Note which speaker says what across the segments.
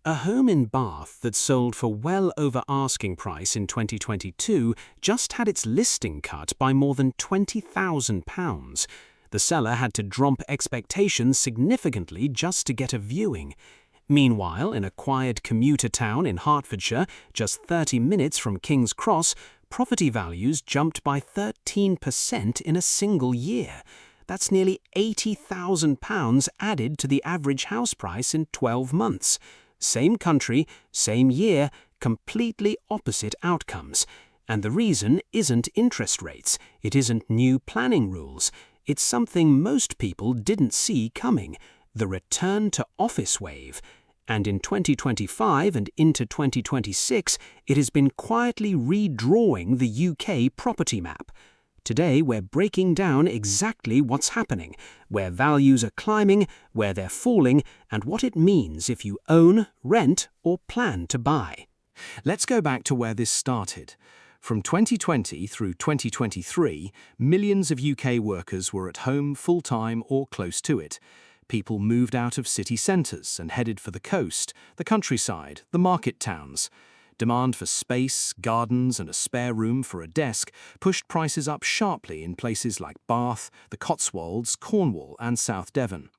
Speaker 1: A home in Bath that sold for well over asking price in 2022 just had its listing cut by more than £20,000. The seller had to drop expectations significantly just to get a viewing. Meanwhile, in a quiet commuter town in Hertfordshire, just 30 minutes from King's Cross, property values jumped by 13% in a single year. That's nearly £80,000 added to the average house price in 12 months. Same country, same year, completely opposite outcomes. And the reason isn't interest rates, it isn't new planning rules. It's something most people didn't see coming, the return to office wave. And in 2025 and into 2026, it has been quietly redrawing the UK property map. Today, we're breaking down exactly what's happening, where values are climbing, where they're falling, and what it means if you own, rent, or plan to buy.
Speaker 2: Let's go back to where this started. From 2020 through 2023, millions of UK workers were at home full-time or close to it. People moved out of city centres and headed for the coast, the countryside, the market towns. Demand for space, gardens and a spare room for a desk pushed prices up sharply in places like Bath, the Cotswolds, Cornwall and South Devon.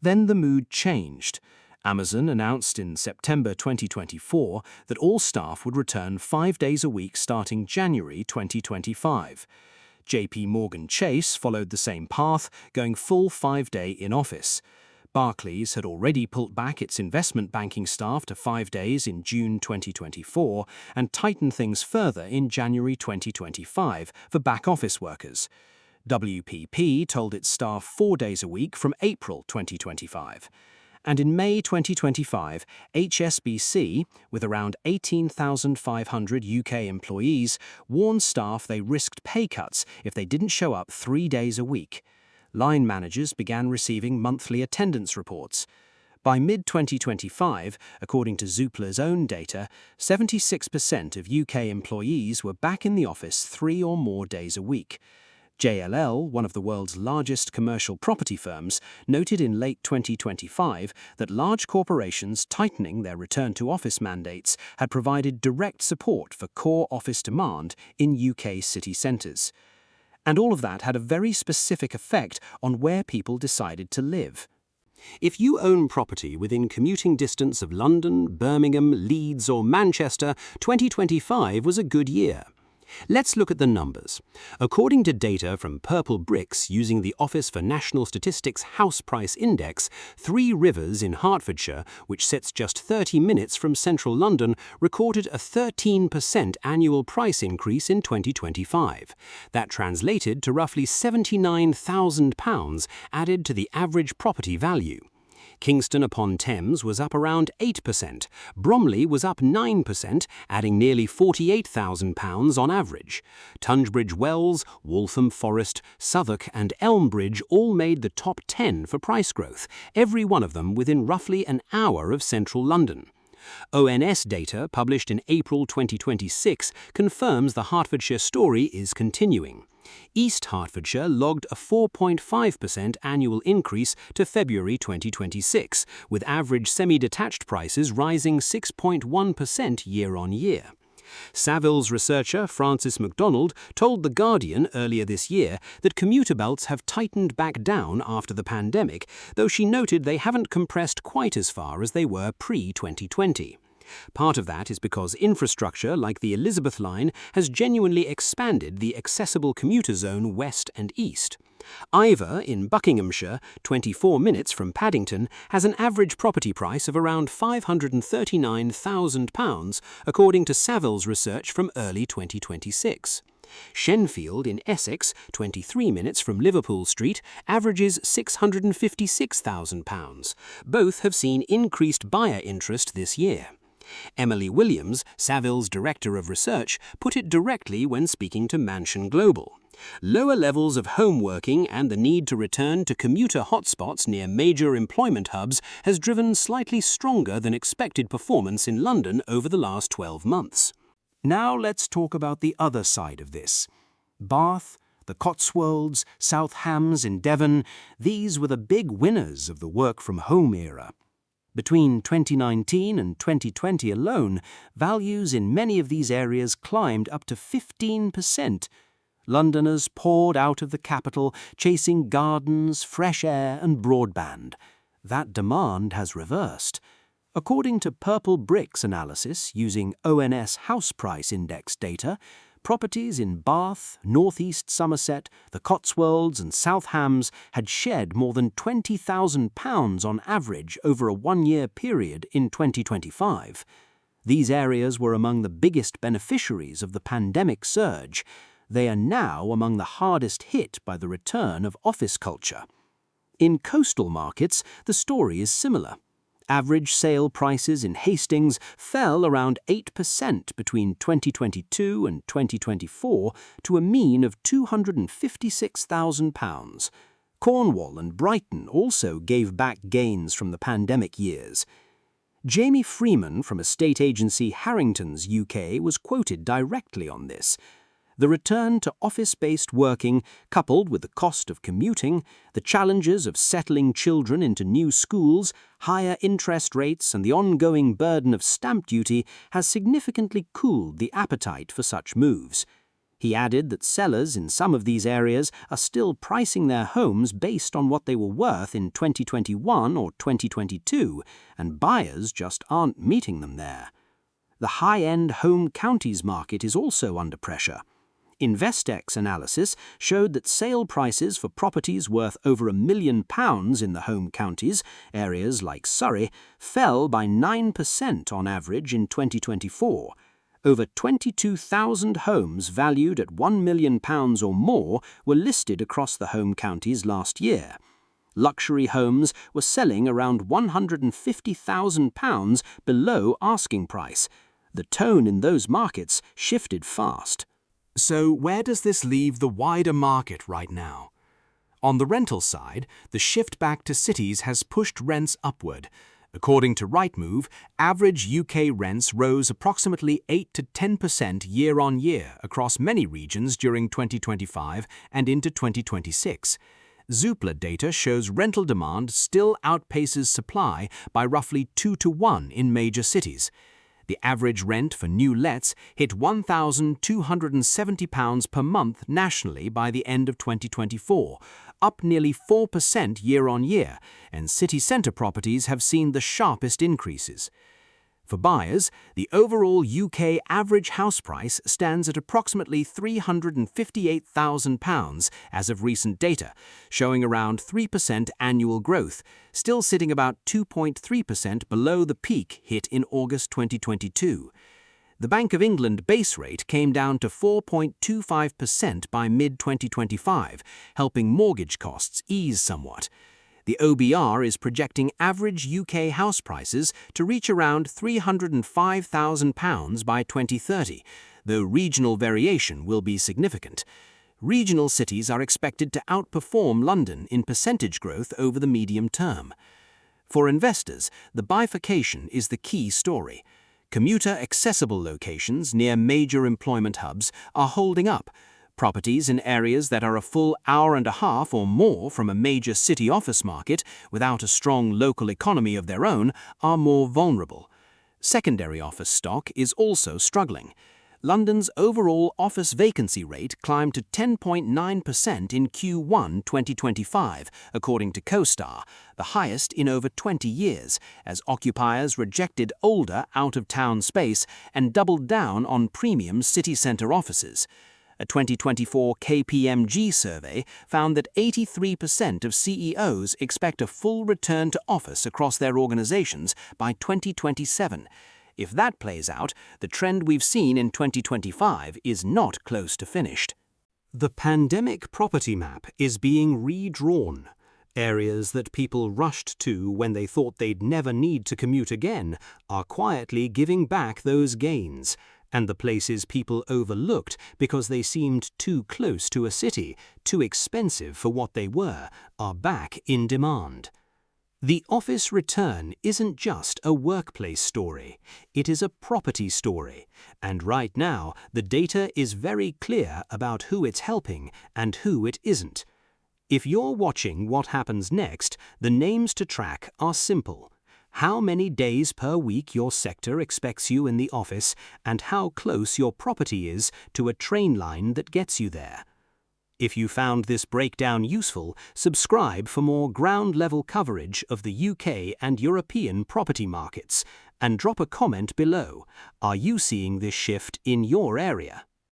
Speaker 2: Then the mood changed. Amazon announced in September 2024 that all staff would return 5 days a week starting January 2025. JP Morgan Chase followed the same path, going full 5-day in-office. Barclays had already pulled back its investment banking staff to 5 days in June 2024 and tightened things further in January 2025 for back-office workers. WPP told its staff 4 days a week from April 2025. And in May 2025, HSBC, with around 18,500 UK employees, warned staff they risked pay cuts if they didn't show up 3 days a week. Line managers began receiving monthly attendance reports. By mid-2025, according to Zoopla's own data, 76% of UK employees were back in the office 3 or more days a week. JLL, one of the world's largest commercial property firms, noted in late 2025 that large corporations tightening their return-to-office mandates had provided direct support for core office demand in UK city centres. And all of that had a very specific effect on where people decided to live.
Speaker 1: If you own property within commuting distance of London, Birmingham, Leeds or Manchester, 2025 was a good year. Let's look at the numbers. According to data from Purple Bricks using the Office for National Statistics House Price Index, Three Rivers in Hertfordshire, which sits just 30 minutes from central London, recorded a 13% annual price increase in 2025. That translated to roughly £79,000 added to the average property value. Kingston-upon-Thames was up around 8%, Bromley was up 9%, adding nearly £48,000 on average. Tunbridge Wells, Waltham Forest, Southwark and Elmbridge all made the top 10 for price growth, every one of them within roughly an hour of central London. ONS data published in April 2026 confirms the Hertfordshire story is continuing. East Hertfordshire logged a 4.5% annual increase to February 2026, with average semi-detached prices rising 6.1% year-on-year. Savills researcher Francis MacDonald told The Guardian earlier this year that commuter belts have tightened back down after the pandemic, though she noted they haven't compressed quite as far as they were pre-2020. Part of that is because infrastructure like the Elizabeth line has genuinely expanded the accessible commuter zone west and east. Iver in Buckinghamshire, 24 minutes from Paddington, has an average property price of around £539,000, according to Savills research from early 2026. Shenfield in Essex, 23 minutes from Liverpool Street, averages £656,000. Both have seen increased buyer interest this year. Emily Williams, Savills Director of Research, put it directly when speaking to Mansion Global. Lower levels of home working and the need to return to commuter hotspots near major employment hubs has driven slightly stronger than expected performance in London over the last 12 months. Now let's talk about the other side of this. Bath, the Cotswolds, South Hams in Devon, these were the big winners of the work-from-home era. Between 2019 and 2020 alone, values in many of these areas climbed up to 15%. Londoners poured out of the capital, chasing gardens, fresh air and broadband. That demand has reversed. According to Purple Bricks analysis using ONS House Price Index data, properties in Bath, North East Somerset, the Cotswolds and South Hams had shed more than £20,000 on average over a one-year period in 2025. These areas were among the biggest beneficiaries of the pandemic surge. They are now among the hardest hit by the return of office culture. In coastal markets, the story is similar. Average sale prices in Hastings fell around 8% between 2022 and 2024 to a mean of £256,000. Cornwall and Brighton also gave back gains from the pandemic years. Jamie Freeman from estate agency Harrington's UK was quoted directly on this. The return to office-based working, coupled with the cost of commuting, the challenges of settling children into new schools, higher interest rates and the ongoing burden of stamp duty has significantly cooled the appetite for such moves. He added that sellers in some of these areas are still pricing their homes based on what they were worth in 2021 or 2022, and buyers just aren't meeting them there. The high-end home counties market is also under pressure. Investex analysis showed that sale prices for properties worth over £1 million in the home counties, areas like Surrey, fell by 9% on average in 2024. Over 22,000 homes valued at £1 million or more were listed across the home counties last year. Luxury homes were selling around £150,000 below asking price. The tone in those markets shifted fast.
Speaker 2: So where does this leave the wider market right now? On the rental side, the shift back to cities has pushed rents upward. According to Rightmove, average UK rents rose approximately 8 to 10% year-on-year across many regions during 2025 and into 2026. Zoopla data shows rental demand still outpaces supply by roughly 2 to 1 in major cities. The average rent for new lets hit £1,270 per month nationally by the end of 2024, up nearly 4% year-on-year, and city centre properties have seen the sharpest increases. For buyers, the overall UK average house price stands at approximately £358,000 as of recent data, showing around 3% annual growth, still sitting about 2.3% below the peak hit in August 2022. The Bank of England base rate came down to 4.25% by mid-2025, helping mortgage costs ease somewhat. The OBR is projecting average UK house prices to reach around £305,000 by 2030, though regional variation will be significant. Regional cities are expected to outperform London in percentage growth over the medium term. For investors, the bifurcation is the key story. Commuter-accessible locations near major employment hubs are holding up. Properties in areas that are a full hour and a half or more from a major city office market without a strong local economy of their own are more vulnerable. Secondary office stock is also struggling. London's overall office vacancy rate climbed to 10.9% in Q1 2025, according to CoStar, the highest in over 20 years, as occupiers rejected older out-of-town space and doubled down on premium city centre offices. A 2024 KPMG survey found that 83% of CEOs expect a full return to office across their organizations by 2027. If that plays out, the trend we've seen in 2025 is not close to finished.
Speaker 1: The pandemic property map is being redrawn. Areas that people rushed to when they thought they'd never need to commute again are quietly giving back those gains. And the places people overlooked because they seemed too close to a city, too expensive for what they were, are back in demand. The office return isn't just a workplace story, it is a property story. And right now, the data is very clear about who it's helping and who it isn't. If you're watching what happens next, the names to track are simple. how many days per week your sector expects you in the office, and how close your property is to a train line that gets you there. If you found this breakdown useful, subscribe for more ground-level coverage of the UK and European property markets, and drop a comment below. Are you seeing this shift in your area?